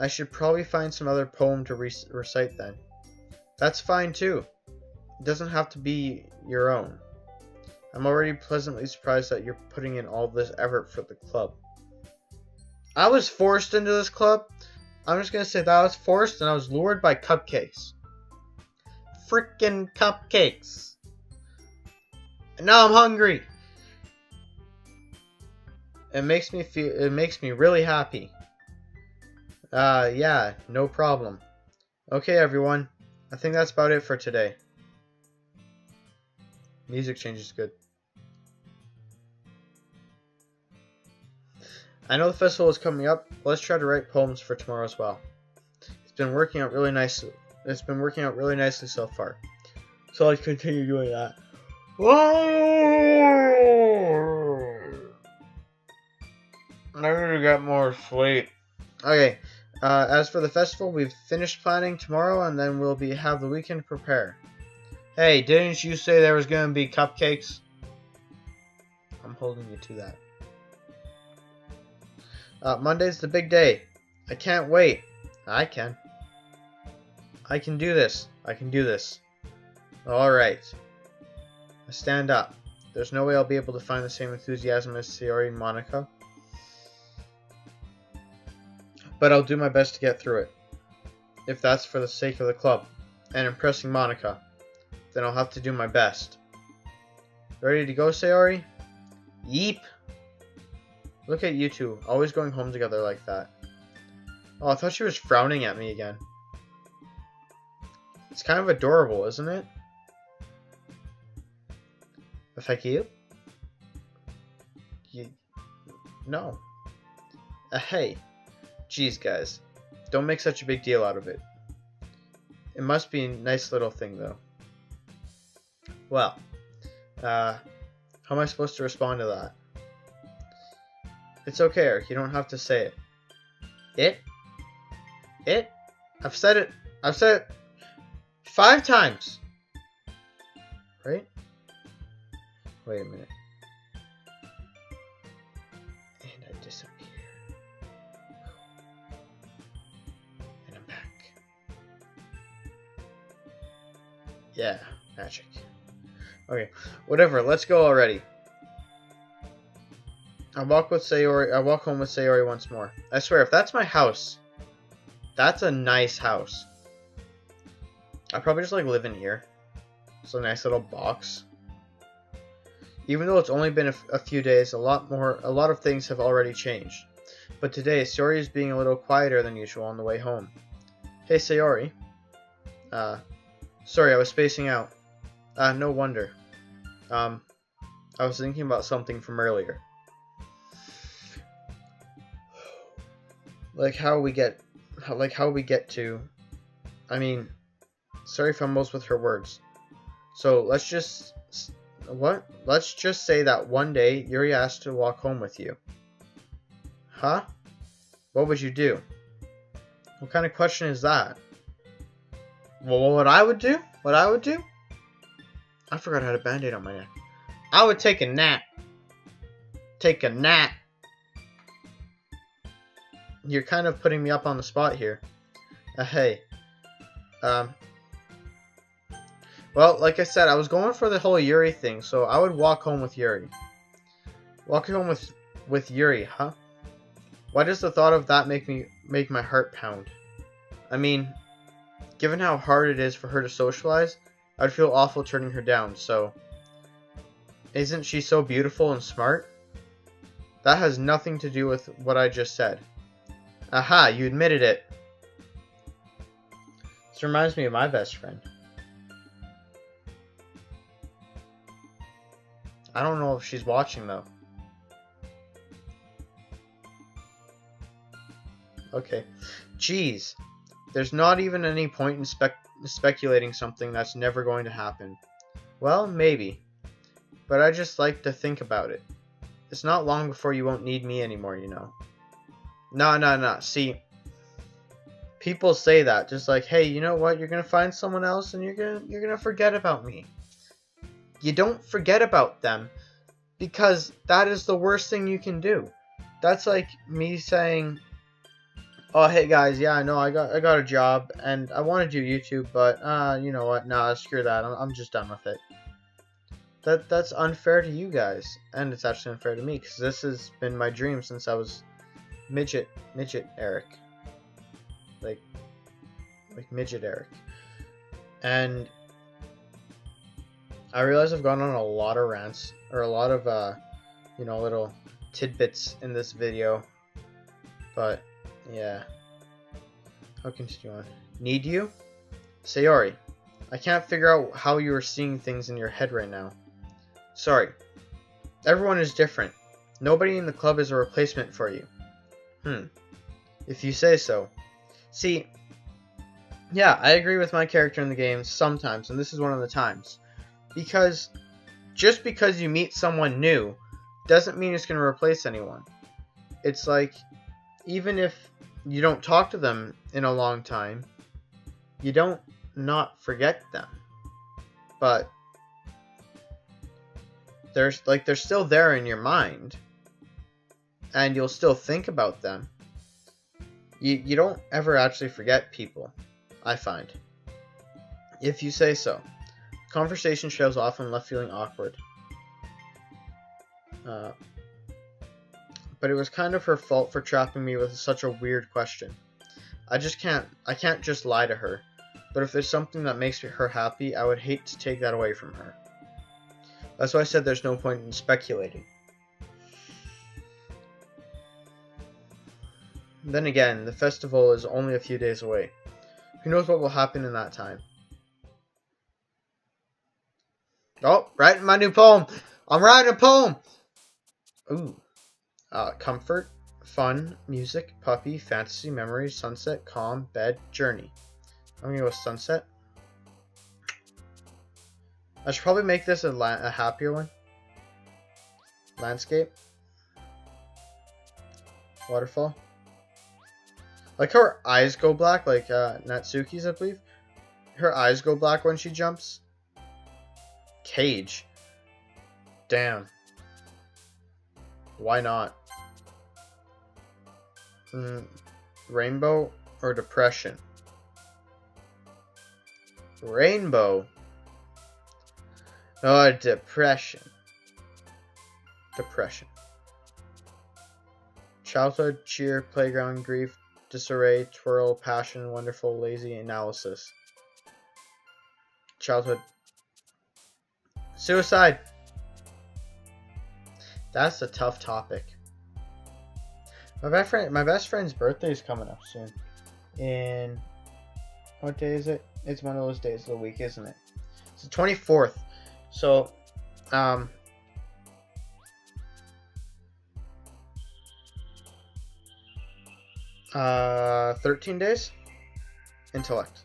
I should probably find some other poem to recite then. That's fine too. It doesn't have to be your own. I'm already pleasantly surprised that you're putting in all this effort for the club. I was forced into this club. I'm just going to say that I was forced and I was lured by cupcakes. Frickin' cupcakes. And now I'm hungry. It makes me really happy. Yeah, no problem. Okay, everyone. I think that's about it for today. Music change is good. I know the festival is coming up. Let's try to write poems for tomorrow as well. It's been working out really nicely. It's been working out really nicely so far. So let's continue doing that. I need to get more sleep. Okay. As for the festival, we've finished planning tomorrow, and then we'll have the weekend to prepare. Hey, didn't you say there was going to be cupcakes? I'm holding you to that. Monday's the big day. I can't wait. I can. I can do this. I can do this. Alright. I stand up. There's no way I'll be able to find the same enthusiasm as Sayori and Monica. But I'll do my best to get through it. If that's for the sake of the club and impressing Monica, then I'll have to do my best. Ready to go, Sayori? Yeep. Look at you two, always going home together like that. Oh, I thought she was frowning at me again. It's kind of adorable, isn't it? Thank you? No. Hey. Jeez, guys. Don't make such a big deal out of it. It must be a nice little thing, though. Well. How am I supposed to respond to that? It's okay, Eric. You don't have to say it. It? I've said it 5 times. Right? Wait a minute. And I disappear. And I'm back. Yeah, magic. Okay, whatever. Let's go already. I walk home with Sayori once more. I swear, if that's my house, that's a nice house. I probably just live in here. It's a nice little box. Even though it's only been a few days, a lot of things have already changed. But today, Sayori is being a little quieter than usual on the way home. Hey, Sayori. Sorry, I was spacing out. No wonder. I was thinking about something from earlier. How we get to... I mean, Sayori fumbles with her words. So, let's just say that one day, Yuri asked to walk home with you. Huh? What would you do? What kind of question is that? Well, what I would do? I forgot I had a band-aid on my neck. I would take a nap. You're kind of putting me up on the spot here. Hey. Well, like I said, I was going for the whole Yuri thing, so I would walk home with Yuri. Walking home with Yuri, huh? Why does the thought of that make my heart pound? I mean, given how hard it is for her to socialize, I'd feel awful turning her down, so... Isn't she so beautiful and smart? That has nothing to do with what I just said. Aha, you admitted it. This reminds me of my best friend. I don't know if she's watching, though. Okay. Jeez. There's not even any point in speculating something that's never going to happen. Well, maybe. But I just like to think about it. It's not long before you won't need me anymore, you know. No. See, people say that. Just like, hey, you know what? You're going to find someone else and you're gonna forget about me. You don't forget about them because that is the worst thing you can do. That's like me saying, oh, hey guys, yeah, I know I got a job and I want to do YouTube, but you know what? Nah, screw that. I'm just done with it. That's unfair to you guys, and it's actually unfair to me because this has been my dream since I was midget Eric, like midget Eric, and I realize I've gone on a lot of rants or a lot of little tidbits in this video, but yeah, I'll continue on. Need you? Sayori, I can't figure out how you are seeing things in your head right now. Sorry. Everyone is different. Nobody in the club is a replacement for you. If you say so. See, yeah, I agree with my character in the game sometimes, and this is one of the times. Because just because you meet someone new doesn't mean it's going to replace anyone. It's like, even if you don't talk to them in a long time, you don't not forget them. But they're still there in your mind, and you'll still think about them. You don't ever actually forget people, I find. If you say so. Conversation trails off and left feeling awkward. But it was kind of her fault for trapping me with such a weird question. I can't just lie to her. But if there's something that makes her happy, I would hate to take that away from her. That's why I said there's no point in speculating. Then again, the festival is only a few days away. Who knows what will happen in that time? Oh, writing my new poem. I'm writing a poem. Ooh. Comfort, fun, music, puppy, fantasy, memories, sunset, calm, bed, journey. I'm gonna go with sunset. I should probably make this a happier one. Landscape. Waterfall. I like how her eyes go black, like Natsuki's, I believe. Her eyes go black when she jumps. Cage. Damn. Why not? Rainbow or depression? Rainbow. Oh, depression. Depression. Childhood, cheer, playground, grief, disarray, twirl, passion, wonderful, lazy, analysis. Childhood. Suicide. That's a tough topic. My best friend's birthday is coming up soon. In what day is it? It's one of those days of the week, isn't it? It's the 24th. So, 13 days. Intellect.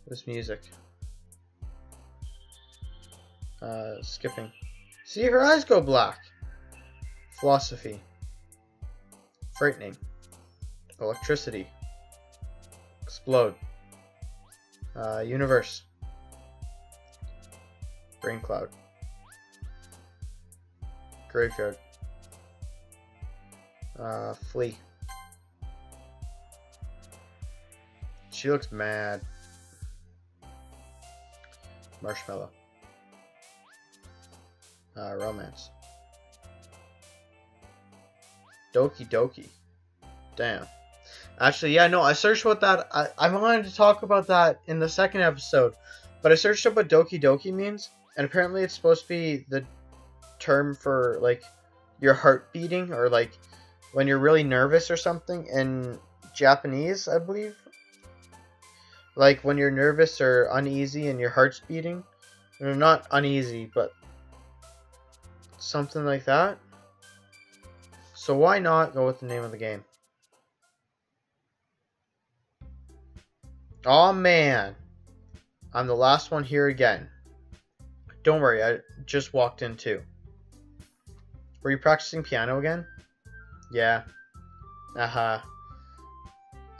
This music. Skipping. See, her eyes go black. Philosophy. Frightening. Electricity. Explode. Universe. Brain cloud. Graveyard. Flee. She looks mad. Marshmallow. Romance. Doki. Damn. Actually, yeah, no, I searched what that... I wanted to talk about that in the second episode, but I searched up what Doki means, and apparently it's supposed to be the term for, like, your heart beating, or, like, when you're really nervous or something, in Japanese, I believe. Like, when you're nervous or uneasy and your heart's beating. Or not uneasy, but something like that. So why not go with the name of the game? Oh man, I'm the last one here again. Don't worry, I just walked in too. Were you practicing piano again? Yeah.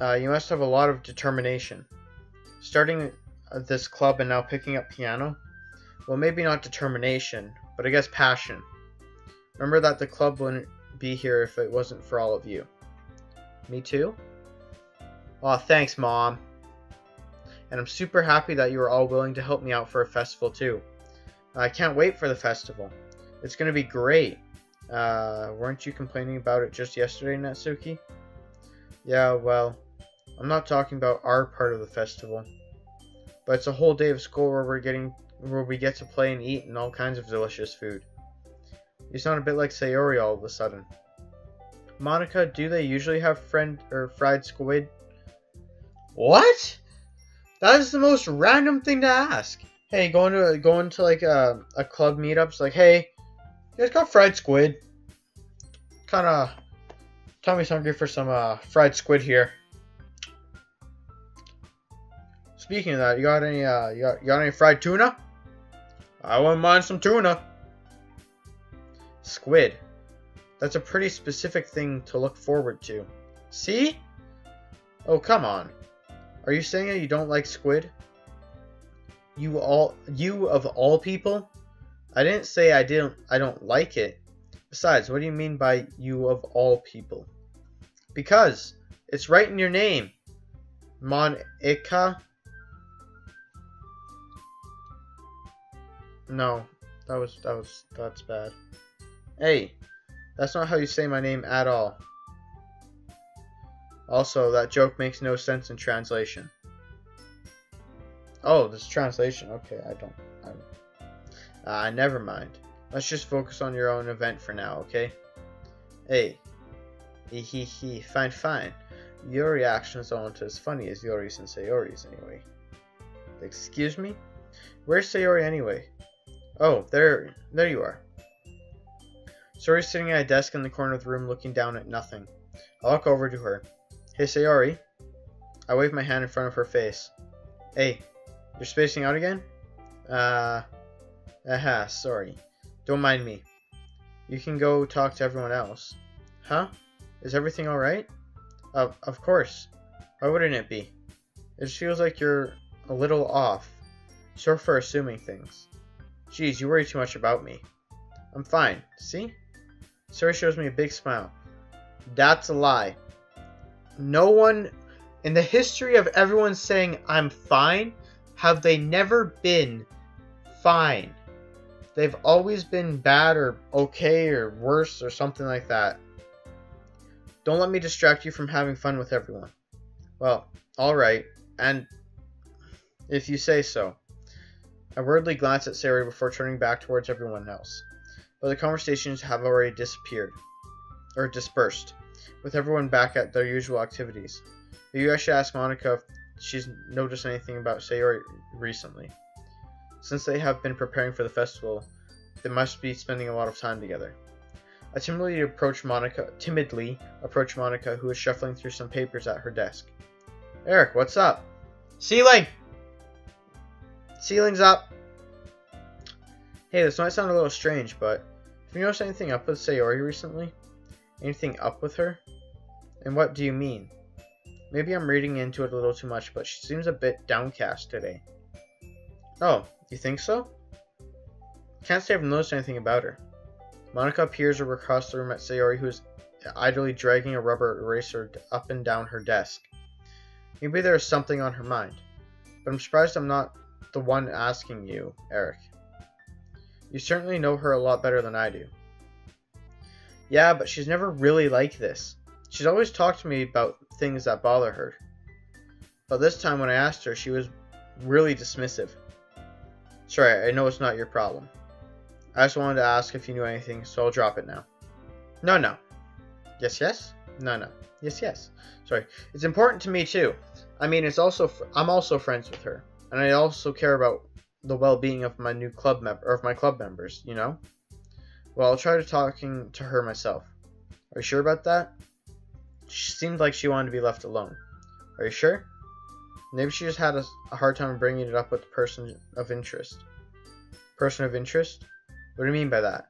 You must have a lot of determination. Starting this club and now picking up piano? Well, maybe not determination, but I guess passion. Remember that the club wouldn't be here if it wasn't for all of you. Me too? Aw, thanks, Mom. And I'm super happy that you were all willing to help me out for a festival too. I can't wait for the festival. It's gonna be great. Weren't you complaining about it just yesterday, Natsuki? Yeah, well, I'm not talking about our part of the festival. But it's a whole day of school where we get to play and eat and all kinds of delicious food. You sound a bit like Sayori all of a sudden. Monica, do they usually have fried squid? What? That is the most random thing to ask. Hey, going to like a club meetups, like, hey, you guys got fried squid? Kinda tummy's hungry for some fried squid here. Speaking of that, you got any fried tuna? I wouldn't mind some tuna. Squid. That's a pretty specific thing to look forward to. See? Oh, come on. Are you saying that you don't like squid? You of all people? I didn't say I don't like it. Besides, what do you mean by you of all people? Because it's right in your name. Monica. No, that's bad. Hey, that's not how you say my name at all. Also, that joke makes no sense in translation. Oh, this translation. Okay, never mind. Let's just focus on your own event for now, okay? Hey. Fine. Your reactions aren't as funny as Yori's and Sayori's anyway. Excuse me? Where's Sayori anyway? Oh, there you are. Sayori's sitting at a desk in the corner of the room looking down at nothing. I walk over to her. Hey, Sayori. I wave my hand in front of her face. Hey, you're spacing out again? Sorry. Don't mind me. You can go talk to everyone else. Huh? Is everything alright? Of course. Why wouldn't it be? It just feels like you're a little off. Sorry for assuming things. Geez, you worry too much about me. I'm fine. See? Sayori shows me a big smile. That's a lie. No one in the history of everyone saying I'm fine have they never been fine. They've always been bad or okay or worse or something like that. Don't let me distract you from having fun with everyone. Well, alright, and if you say so. I worriedly glance at Sayori before turning back towards everyone else. But the conversations have already disappeared. Or dispersed. with everyone back at their usual activities. Maybe I should ask Monica if she's noticed anything about Sayori recently. Since they have been preparing for the festival, they must be spending a lot of time together. I timidly approach Monica, who is shuffling through some papers at her desk. Eric, what's up? Ceiling! Ceiling's up! Hey, this might sound a little strange, but have you noticed anything up with Sayori recently? Anything up with her? And what do you mean? Maybe I'm reading into it a little too much, but she seems a bit downcast today. Oh, you think so? Can't say I've noticed anything about her. Monica peers over across the room at Sayori, who is idly dragging a rubber eraser up and down her desk. Maybe there is something on her mind, but I'm surprised I'm not the one asking you, Eric. You certainly know her a lot better than I do. Yeah, but she's never really like this. She's always talked to me about things that bother her. But this time when I asked her, she was really dismissive. Sorry, I know it's not your problem. I just wanted to ask if you knew anything, so I'll drop it now. No. Yes, yes? No. Yes, yes. Sorry. It's important to me too. I mean, I'm also friends with her, and I also care about the well-being of my club members, you know? Well, I'll try talking to her myself. Are you sure about that? She seemed like she wanted to be left alone. Are you sure? Maybe she just had a hard time bringing it up with the person of interest. Person of interest? What do you mean by that?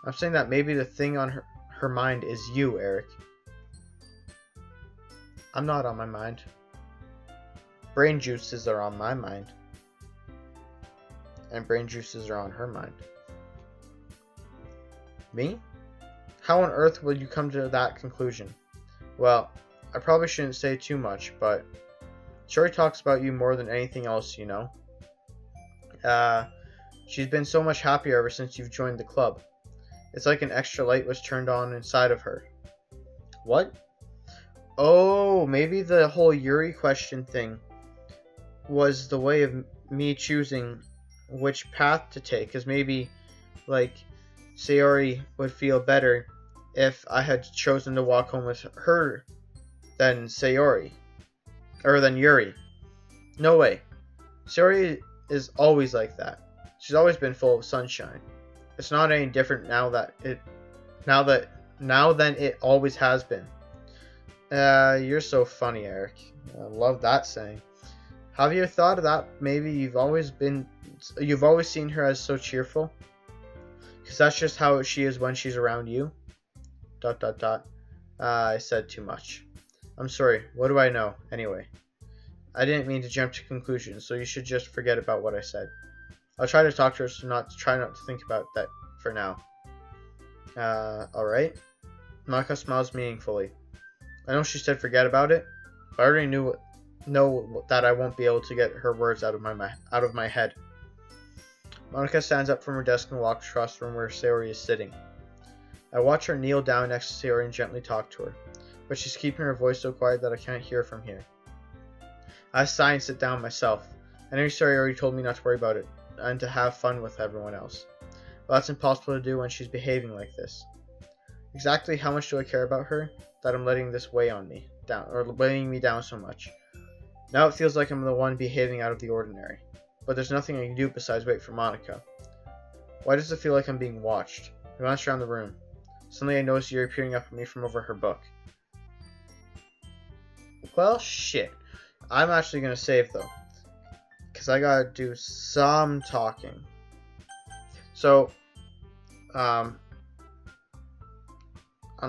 I'm saying that maybe the thing on her mind is you, Eric. I'm not on my mind. Brain juices are on my mind. And brain juices are on her mind. Me? How on earth would you come to that conclusion? Well, I probably shouldn't say too much, but Shori talks about you more than anything else, you know? She's been so much happier ever since you've joined the club. It's like an extra light was turned on inside of her. What? Oh, maybe the whole Yuri question thing was the way of me choosing which path to take, because maybe, like, Sayori would feel better if I had chosen to walk home with her than Sayori. Or than Yuri. No way. Sayori is always like that. She's always been full of sunshine. It's not any different now than it always has been. You're so funny, Eric. I love that saying. Have you thought of that? Maybe you've always seen her as so cheerful? Because that's just how she is when she's around you. ... I said too much. I'm sorry. What do I know? Anyway. I didn't mean to jump to conclusions, so you should just forget about what I said. I'll try to talk to her so try not to think about that for now. Alright? Maka smiles meaningfully. I know she said forget about it, but I already know that I won't be able to get her words out of my head. Monica stands up from her desk and walks across the room where Sayori is sitting. I watch her kneel down next to Sayori and gently talk to her, but she's keeping her voice so quiet that I can't hear from here. I sigh and sit down myself. I know Sayori told me not to worry about it, and to have fun with everyone else. But that's impossible to do when she's behaving like this. Exactly how much do I care about her that I'm letting this weighing me down so much? Now it feels like I'm the one behaving out of the ordinary. But there's nothing I can do besides wait for Monica. Why does it feel like I'm being watched? I glance around the room. Suddenly I notice Yuri peering up at me from over her book. Well, shit. I'm actually going to save, though. Because I got to do some talking. So, I'm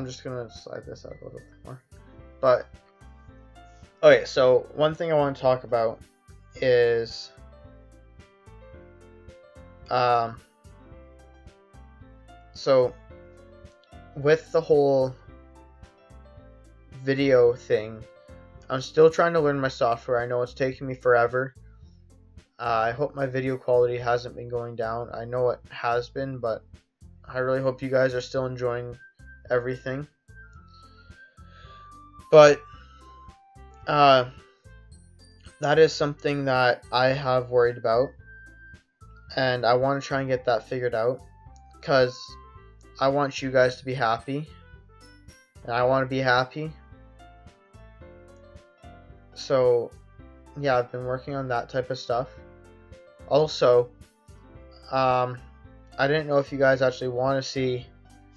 just going to slide this out a little bit more. But, okay, so one thing I want to talk about is... So, with the whole video thing, I'm still trying to learn my software. I know it's taking me forever. I hope my video quality hasn't been going down. I know it has been, but I really hope you guys are still enjoying everything. But, that is something that I have worried about. And I want to try and get that figured out. Because I want you guys to be happy. and I want to be happy. So yeah, I've been working on that type of stuff. Also, I didn't know if you guys actually want to see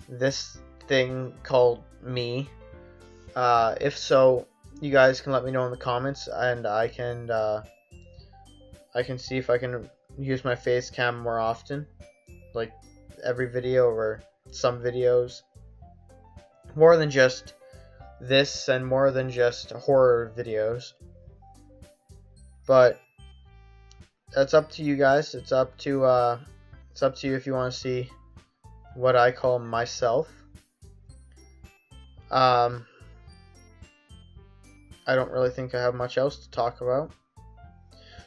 this thing called me. If so, you guys can let me know in the comments, and I can see if I can use my face cam more often, like every video or some videos, more than just this and more than just horror videos. But that's up to you guys. It's up to you if you want to see what I call myself. I don't really think I have much else to talk about.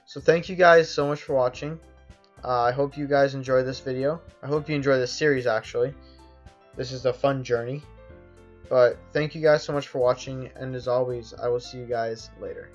So thank you guys so much for watching. I hope you guys enjoy this video. I hope you enjoy this series, actually. This is a fun journey. But thank you guys so much for watching, and as always, I will see you guys later.